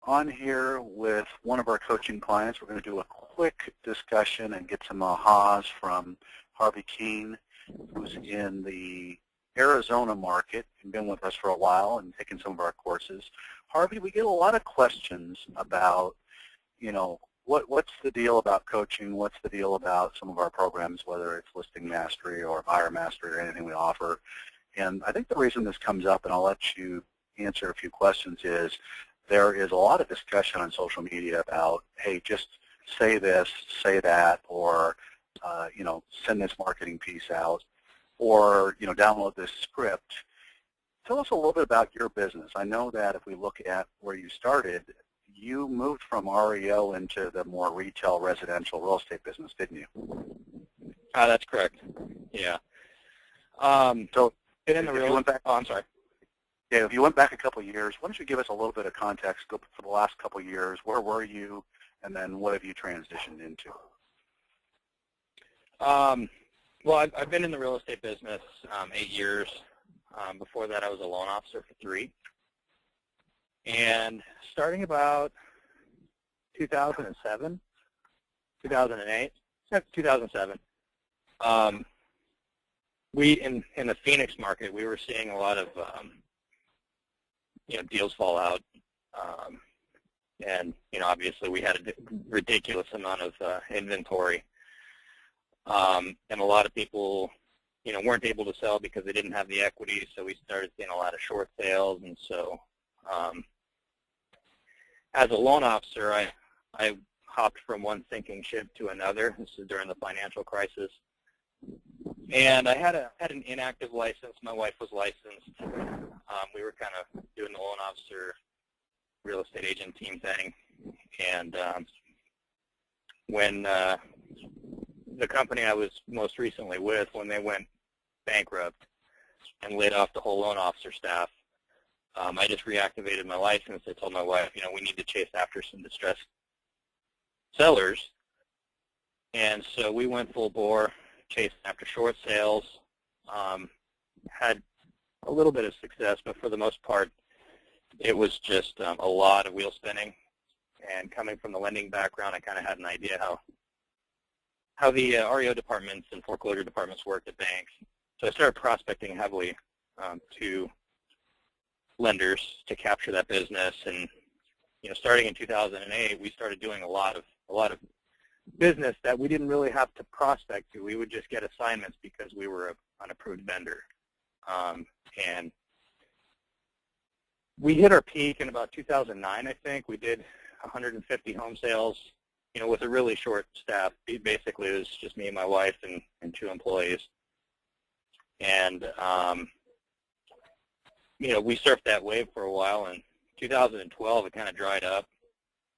on here with one of our coaching clients. We're going to do a quick discussion and get some ahas from Harvey Keene, who's in the Arizona market and been with us for a while and taken some of our courses. Harvey, we get a lot of questions about, you know, what's the deal about coaching? What's the deal about some of our programs, whether it's listing mastery or buyer mastery or anything we offer? And I think the reason this comes up, and I'll let you answer a few questions, is there is a lot of discussion on social media about, hey, just say this, say that, or you know, send this marketing piece out, or you know, download this script. Tell us a little bit about your business. I know that if we look at where you started, you moved from REO into the more retail residential real estate business, didn't you? That's correct. Yeah. So if you went back, I'm sorry. Yeah, if you went back a couple of years, why don't you give us a little bit of context for the last couple of years? Where were you, and then what have you transitioned into? Well, I've been in the real estate business 8 years. Before that, I was a loan officer for 3. And starting about 2007, 2008, 2007, we in the Phoenix market, we were seeing a lot of you know, deals fall out, and you know, obviously we had a ridiculous amount of inventory, and a lot of people, you know, weren't able to sell because they didn't have the equity. So we started seeing a lot of short sales, and so as a loan officer, I hopped from one sinking ship to another. This is during the financial crisis. And I had an inactive license. My wife was licensed. We were kind of doing the loan officer real estate agent team thing. And when the company I was most recently with, when they went bankrupt and laid off the whole loan officer staff, I just reactivated my license. I told my wife, you know, we need to chase after some distressed sellers. And so we went full bore, chased after short sales, had a little bit of success, but for the most part, it was just a lot of wheel spinning. And coming from the lending background, I kind of had an idea how the REO departments and foreclosure departments worked at banks. So I started prospecting heavily to lenders to capture that business. And you know, starting in 2008, we started doing a lot of business that we didn't really have to prospect to. We would just get assignments because we were an approved vendor. And we hit our peak in about 2009, I think. We did 150 home sales, you know, with a really short staff. Basically, it was just me and my wife and 2 employees. And, you know, we surfed that wave for a while. In 2012, it kind of dried up.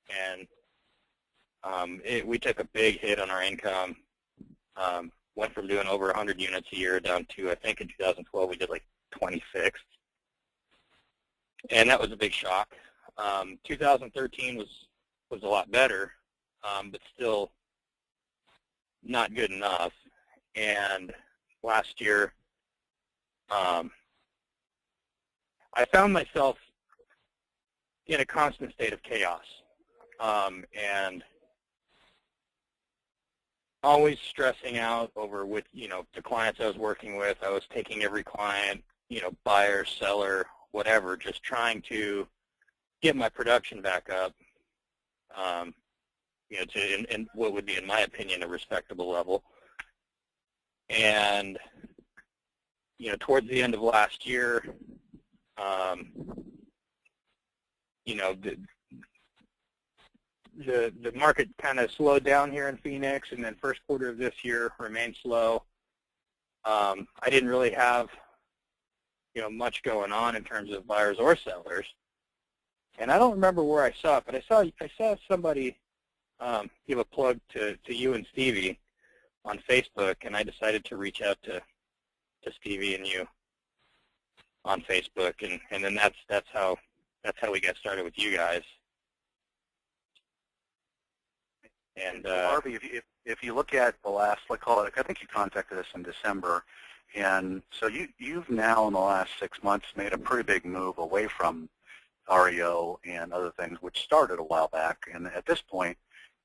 And we took a big hit on our income. Went from doing over 100 units a year down to, I think in 2012, we did like 26. And that was a big shock. 2013 was a lot better, but still not good enough. And last year, I found myself in a constant state of chaos, and always stressing out over with, you know, the clients I was working with. I was taking every client, you know, buyer, seller, whatever, just trying to get my production back up, you know, to in what would be, in my opinion, a respectable level. And, you know, towards the end of last year, you know, the market kind of slowed down here in Phoenix, and then first quarter of this year remained slow. I didn't really have, you know, much going on in terms of buyers or sellers. And I don't remember where I saw it, but I saw somebody give a plug to you and Stevie on Facebook, and I decided to reach out to Stevie and you on Facebook, and then that's how we got started with you guys. And Harvey, if you look at the last, let's call it, I think you contacted us in December, and so you've now in the last 6 months made a pretty big move away from REO and other things, which started a while back. And at this point,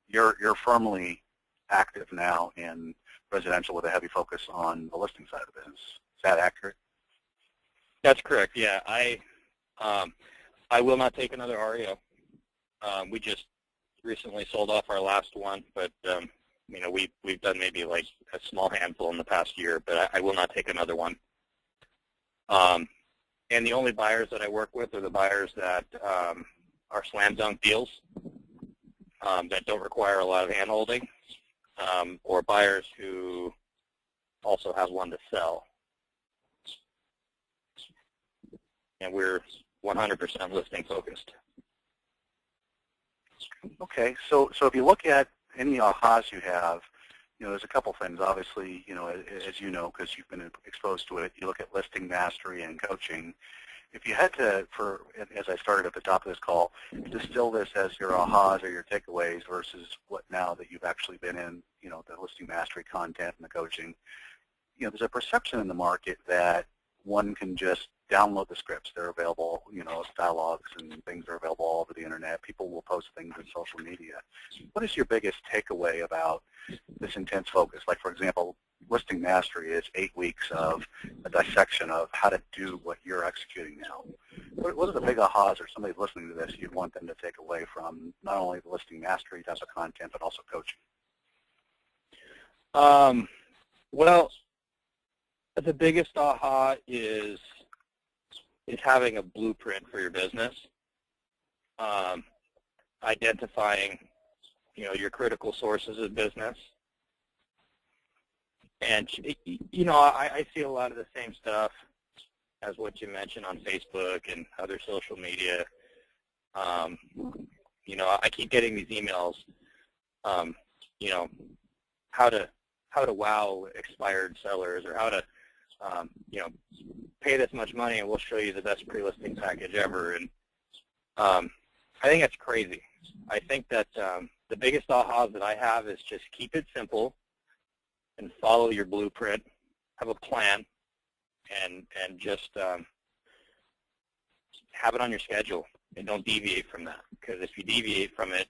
you're firmly active now in residential with a heavy focus on the listing side of the business. Is that accurate? That's correct. Yeah, I will not take another REO. We just recently sold off our last one, but you know, we've done maybe like a small handful in the past year, but I will not take another one. And the only buyers that I work with are the buyers that are slam dunk deals that don't require a lot of hand-holding, or buyers who also have one to sell. And we're 100% listing focused. Okay, so if you look at any ahas you have, you know, there's a couple things. Obviously, you know, as you know, because you've been exposed to it, you look at listing mastery and coaching. If you had to, as I started at the top of this call, distill this as your ahas or your takeaways versus what now that you've actually been in, you know, the listing mastery content and the coaching, you know, there's a perception in the market that one can just download the scripts. They're available, you know, dialogues and things are available all over the internet. People will post things in social media. What is your biggest takeaway about this intense focus? Like, for example, listing mastery is 8 weeks of a dissection of how to do what you're executing now. What are the big ahas, or somebody listening to this you'd want them to take away from not only the listing mastery type of content, but also coaching? Well, the biggest aha is having a blueprint for your business, identifying, you know, your critical sources of business. And, you know, I see a lot of the same stuff as what you mentioned on Facebook and other social media. You know, I keep getting these emails, you know, how to wow expired sellers, or how to, you know, pay this much money and we'll show you the best pre-listing package ever. And I think that's crazy. I think that the biggest ahas that I have is just keep it simple and follow your blueprint, have a plan, and just have it on your schedule and don't deviate from that, because if you deviate from it,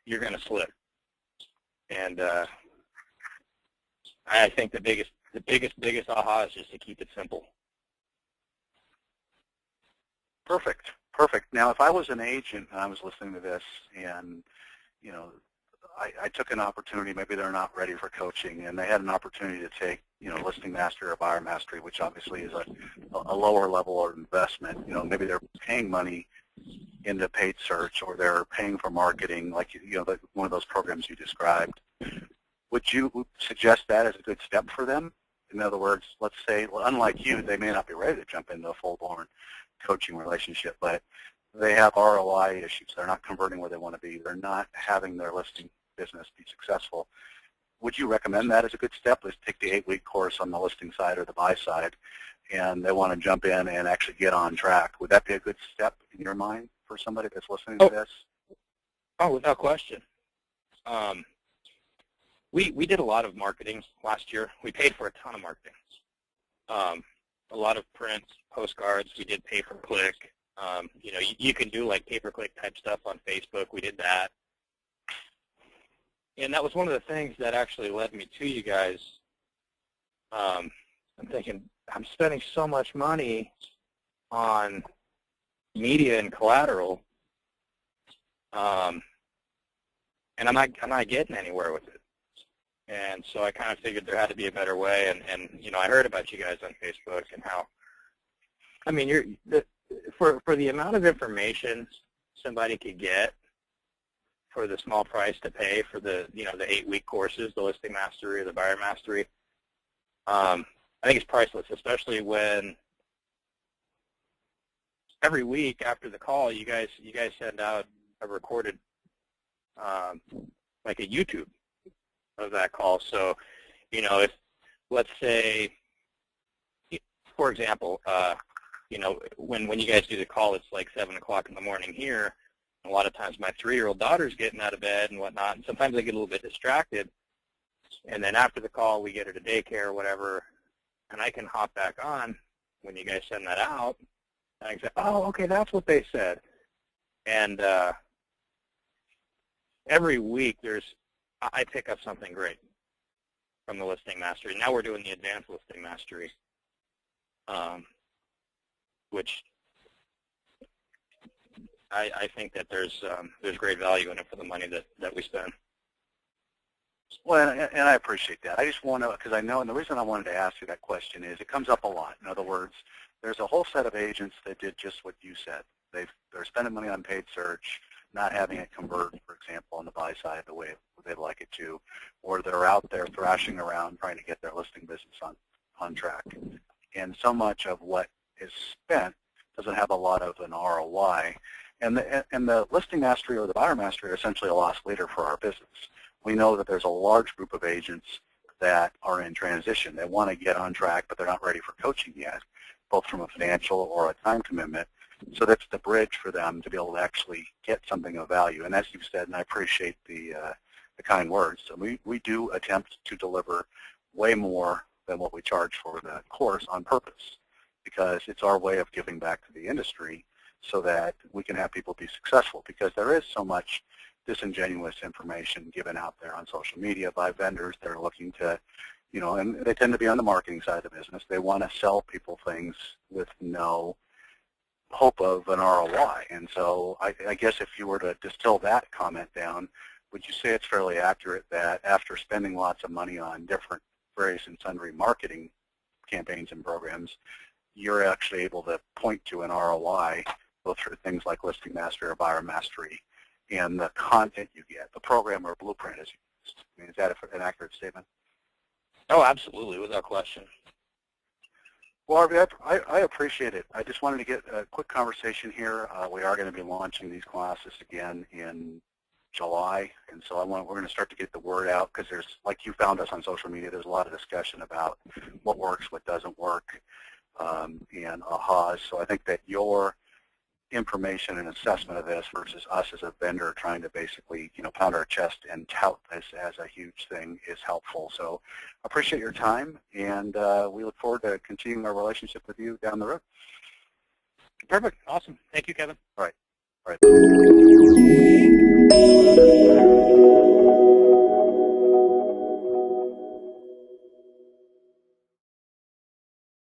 you're going to slip. And I think the biggest aha is just to keep it simple. Perfect. Perfect. Now, if I was an agent and I was listening to this, and, you know, I took an opportunity, maybe they're not ready for coaching, and they had an opportunity to take, you know, listing mastery or buyer mastery, which obviously is a lower level of investment. You know, maybe they're paying money into paid search, or they're paying for marketing, like, you know, one of those programs you described. Would you suggest that as a good step for them? In other words, let's say, well, unlike you, they may not be ready to jump into a full-blown coaching relationship, but they have ROI issues. They're not converting where they want to be. They're not having their listing business be successful. Would you recommend that as a good step? Let's take the 8-week course on the listing side or the buy side, and they want to jump in and actually get on track. Would that be a good step in your mind for somebody that's listening to this? Oh, without question. We did a lot of marketing last year. We paid for a ton of marketing. A lot of prints, postcards. We did pay-per-click. You know, you can do like pay-per-click type stuff on Facebook. We did that. And that was one of the things that actually led me to you guys. I'm thinking, I'm spending so much money on media and collateral, and I'm not getting anywhere with it. And so I kind of figured there had to be a better way. And you know, I heard about you guys on Facebook and how, I mean, for the amount of information somebody could get for the small price to pay for the, you know, the 8-week courses, the listing mastery or the buyer mastery, I think it's priceless, especially when every week after the call, you guys send out a recorded, like a YouTube of that call. So, you know, if, let's say, for example, you know, when you guys do the call, it's like 7 o'clock in the morning here. A lot of times my 3-year-old daughter's getting out of bed and whatnot, and sometimes I get a little bit distracted. And then after the call, we get her to daycare or whatever, and I can hop back on when you guys send that out And I say, oh, okay, that's what they said. And every week I pick up something great from the listing mastery. Now we're doing the advanced listing mastery, which I think that there's great value in it for the money that we spend. Well, and I appreciate that. I just want to, because I know, and the reason I wanted to ask you that question is it comes up a lot. In other words, there's a whole set of agents that did just what you said. They're spending money on paid search, not having it convert, for example, on the buy side the way they'd like it to, or they're out there thrashing around trying to get their listing business on track. And so much of what is spent doesn't have a lot of an ROI. And the listing mastery or the buyer mastery are essentially a loss leader for our business. We know that there's a large group of agents that are in transition. They want to get on track, but they're not ready for coaching yet, both from a financial or a time commitment. So that's the bridge for them to be able to actually get something of value. And as you've said, and I appreciate the kind words, so we do attempt to deliver way more than what we charge for the course on purpose, because it's our way of giving back to the industry so that we can have people be successful, because there is so much disingenuous information given out there on social media by vendors that are looking to, and they tend to be on the marketing side of the business. They want to sell people things with no hope of an ROI. And so I guess if you were to distill that comment down, would you say it's fairly accurate that after spending lots of money on different various and sundry marketing campaigns and programs, you're actually able to point to an ROI both through things like listing mastery or buyer mastery and the content you get, the program or blueprint as you used? I mean, is that an accurate statement? Oh, absolutely, without question. Well, Harvey, I appreciate it. I just wanted to get a quick conversation here. We are going to be launching these classes again in July, and so we're going to start to get the word out, because there's, like you found us on social media, there's a lot of discussion about what works, what doesn't work, and ahas. So I think that your information and assessment of this versus us as a vendor trying to basically, pound our chest and tout this as a huge thing is helpful. So I appreciate your time, and we look forward to continuing our relationship with you down the road. Perfect. Awesome. Thank you, Kevin. All right. All right.